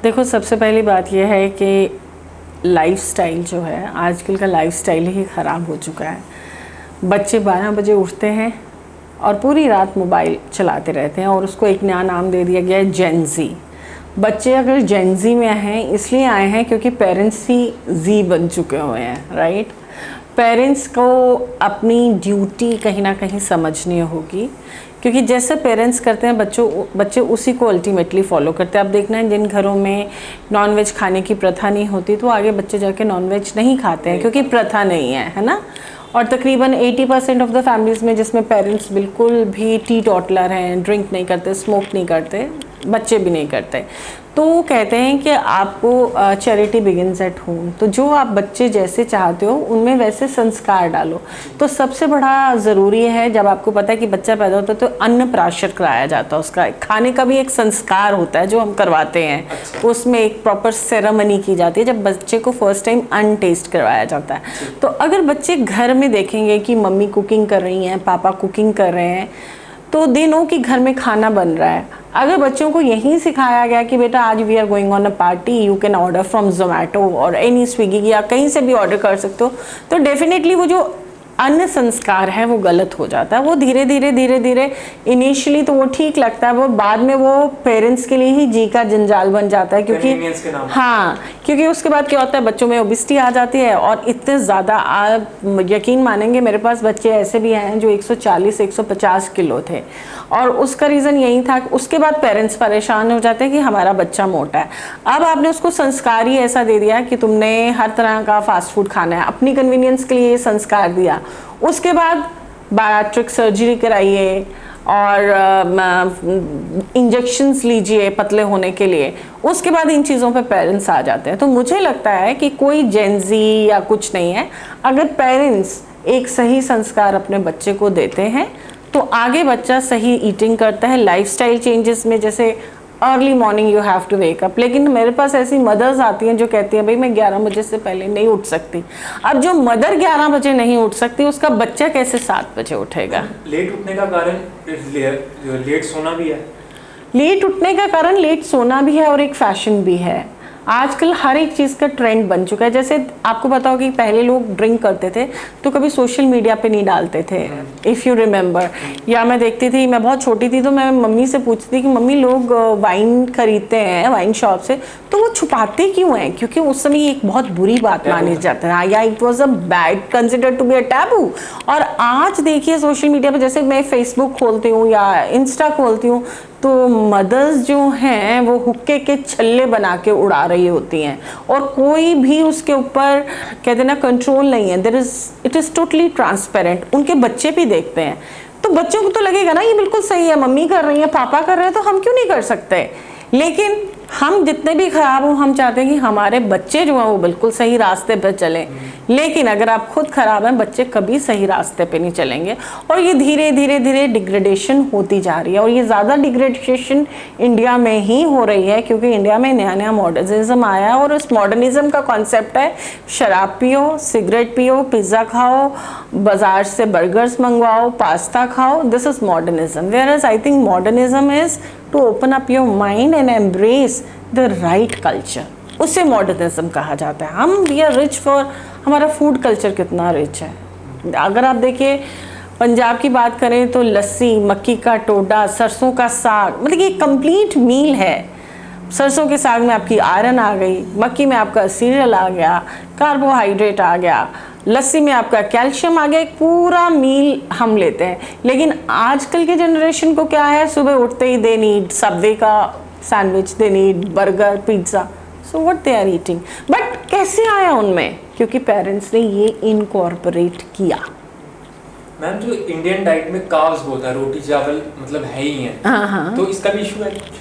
देखो, सबसे पहली बात यह है कि लाइफस्टाइल जो है, आजकल का लाइफस्टाइल ही ख़राब हो चुका है। बच्चे 12 बजे उठते हैं और पूरी रात मोबाइल चलाते रहते हैं और उसको एक नया नाम दे दिया गया है जेन-ज़ी। बच्चे अगर जेन-ज़ी में हैं इसलिए आए हैं क्योंकि पेरेंट्स ही जी बन चुके हुए हैं, राइट। पेरेंट्स को अपनी ड्यूटी कहीं ना कहीं समझनी होगी, क्योंकि जैसे पेरेंट्स करते हैं बच्चे उसी को अल्टीमेटली फॉलो करते हैं। आप देखना है जिन घरों में नॉनवेज खाने की प्रथा नहीं होती तो आगे बच्चे जाके नॉनवेज नहीं खाते हैं क्योंकि प्रथा नहीं है ना। और तकरीबन 80% ऑफ द फैमिलीज़ में जिसमें पेरेंट्स बिल्कुल भी टी टॉटलर हैं, ड्रिंक नहीं करते, स्मोक नहीं करते, बच्चे भी नहीं करते, तो वो कहते हैं कि आपको चैरिटी बिगिंस एट होम। तो जो आप बच्चे जैसे चाहते हो उनमें वैसे संस्कार डालो। तो सबसे बड़ा ज़रूरी है, जब आपको पता है कि बच्चा पैदा होता है तो अन्न प्राशन कराया जाता है, उसका खाने का भी एक संस्कार होता है जो हम करवाते हैं। अच्छा। उसमें एक प्रॉपर सेरेमनी की जाती है जब बच्चे को फर्स्ट टाइम अन्न टेस्ट करवाया जाता है। तो अगर बच्चे घर में देखेंगे कि मम्मी कुकिंग कर रही हैं, पापा कुकिंग कर रहे हैं, तो दे नो कि घर में खाना बन रहा है। अगर बच्चों को यहीं सिखाया गया कि बेटा आज we are going on a party, you can order from Zomato और एनी स्विगी या कहीं से भी ऑर्डर कर सकते हो, तो डेफिनेटली वो जो अन्न संस्कार है वो गलत हो जाता है। वो धीरे धीरे इनिशियली तो वो ठीक लगता है, वो बाद में वो पेरेंट्स के लिए ही जी का जंजाल बन जाता है, क्योंकि हाँ, क्योंकि उसके बाद क्या होता है बच्चों में ओबेसिटी आ जाती है। और इतने ज़्यादा, आप यकीन मानेंगे, मेरे पास बच्चे ऐसे भी हैं जो 140-150 किलो थे और उसका रीज़न यही था। उसके बाद पेरेंट्स परेशान हो जाते हैं कि हमारा बच्चा मोटा है। अब आपने उसको संस्कार ही ऐसा दे दिया कि तुमने हर तरह का फास्ट फूड खाना है, अपनी कन्वीनियंस के लिए संस्कार दिया। उसके बाद बायोट्रिक सर्जरी कराइए और इंजेक्शंस लीजिए पतले होने के लिए, उसके बाद इन चीज़ों पे पेरेंट्स आ जाते हैं। तो मुझे लगता है कि कोई जेन-ज़ी या कुछ नहीं है। अगर पेरेंट्स एक सही संस्कार अपने बच्चे को देते हैं तो आगे बच्चा सही ईटिंग करता है। लाइफस्टाइल चेंजेस में जैसे early morning you have to wake up, लेकिन मेरे पास ऐसी मदर्स आती हैं जो कहती हैं भाई मैं 11 बजे से पहले नहीं उठ सकती। अब जो मदर 11 बजे नहीं उठ सकती उसका बच्चा कैसे 7 बजे उठेगा? लेट उठने का कारण लेट सोना भी है। लेट उठने का कारण लेट सोना भी है और एक फैशन भी है। आजकल हर एक चीज़ का ट्रेंड बन चुका है। जैसे आपको पता होगा कि पहले लोग ड्रिंक करते थे तो कभी सोशल मीडिया पे नहीं डालते थे, इफ़ यू रिमेंबर। या मैं देखती थी, मैं बहुत छोटी थी तो मैं मम्मी से पूछती थी कि मम्मी लोग वाइन खरीदते हैं वाइन शॉप से तो वो छुपाते क्यों हैं? क्योंकि उस समय एक बहुत बुरी बात मानी जाती है, या it was a bad consider to be a taboo. और आज देखिए सोशल मीडिया पर, जैसे मैं फेसबुक खोलती हूँ या इंस्टा खोलती हूँ तो मदर्स जो हैं वो हुक्के के छल्ले बना के उड़ा रही होती हैं और कोई भी उसके ऊपर कहते ना कंट्रोल नहीं है। It is totally transparent. उनके बच्चे भी देखते हैं तो बच्चों को तो लगेगा ना ये बिल्कुल सही है, मम्मी कर रही है, पापा कर रहे हैं, तो हम क्यों नहीं कर सकते। लेकिन हम जितने भी खराब हो, हम चाहते हैं कि हमारे बच्चे जो हैं वो बिल्कुल सही रास्ते पर चलें। लेकिन अगर आप खुद खराब हैं, बच्चे कभी सही रास्ते पे नहीं चलेंगे। और ये धीरे धीरे डिग्रेडेशन होती जा रही है और ये ज़्यादा डिग्रेडेशन इंडिया में ही हो रही है क्योंकि इंडिया में नया नया मॉडर्निज्म आया है और उस मॉडर्निज्म का कॉन्सेप्ट है शराब पियो, सिगरेट पियो, पिज़्ज़ा खाओ, बाज़ार से बर्गर्स मंगवाओ, पास्ता खाओ। This is modernism. Where as I think modernism is to open up your mind and embrace the right culture. उसे मॉडर्निज्म कहा जाता है। हम वी आर रिच फॉर, हमारा फूड कल्चर कितना रिच है। अगर आप देखिए पंजाब की बात करें तो लस्सी, मक्की का टोडा, सरसों का साग, मतलब ये कंप्लीट मील है। सरसों के साग में आपकी आयरन आ गई, मक्की में आपका सीरियल आ गया, कार्बोहाइड्रेट आ गया, लस्सी में आपका कैल्शियम आ गया, एक पूरा मील हम लेते हैं। लेकिन आजकल के जनरेशन को क्या है, सुबह उठते ही दे नीड सबवे का sandwich, they need burger, pizza. So what they are eating. But कैसे आया उनमें? क्योंकि पेरेंट्स ने ये इनकॉर्पोरेट किया। मैम जो इंडियन डाइट में कार्ब्स बहुत है, रोटी चावल मतलब है ही है, हाँ, तो इसका भी इशू है।